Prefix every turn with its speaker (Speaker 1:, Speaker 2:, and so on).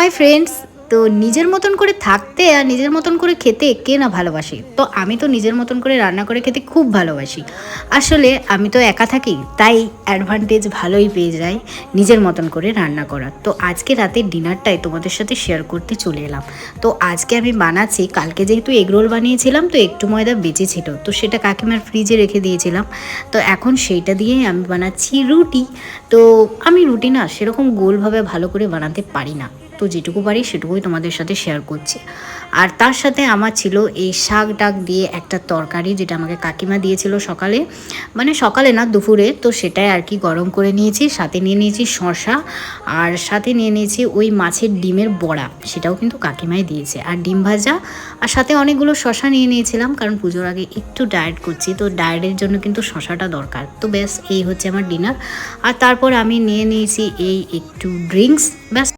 Speaker 1: Hi friends. তো নিজের মতন করে থাকতে আর নিজের মতন করে খেতে কে না ভালোবাসে। তো আমি তো নিজের মতন করে রান্না করে খেতে খুব ভালোবাসি। আসলে আমি তো একা থাকি, তাই অ্যাডভান্টেজ ভালোই পেয়ে যাই নিজের মতন করে রান্না করার। তো আজকে রাতের ডিনারটাই তোমাদের সাথে শেয়ার করতে চলে এলাম। তো আজকে আমি বানাচ্ছি, কালকে যেহেতু এগরোল বানিয়েছিলাম তো একটু ময়দা বেঁচে ছিল, তো সেটা কাকিমার ফ্রিজে রেখে দিয়েছিলাম। তো এখন সেইটা দিয়েই আমি বানাচ্ছি রুটি। তো আমি রুটি না সেরকম গোলভাবে ভালো করে বানাতে পারি না, তো যেটুকু পারি সেটুকুই তোমাদের সাথে শেয়ার করছি। আর তার সাথে আমার ছিল এই শাক ডাক দিয়ে একটা তরকারি, যেটা আমাকে কাকিমা দিয়েছিল সকালে, মানে সকালে না দুপুরে, তো সেটাই আর কি গরম করে নিয়েছি। সাথে নিয়ে নিয়েছি শসা, আর সাথে নিয়ে নিয়েছি ওই মাছের ডিমের বড়া, সেটাও কিন্তু কাকিমাই দিয়েছে, আর ডিম ভাজা, আর সাথে অনেকগুলো শসা নিয়ে নিয়েছিলাম, কারণ পুজোর আগে একটু ডায়েট করছি, তো ডায়েটের জন্য কিন্তু শসাটা দরকার। তো ব্যাস এই হচ্ছে আমার ডিনার। আর তারপর আমি নিয়ে নিয়েছি এই একটু ড্রিঙ্কস, ব্যাস।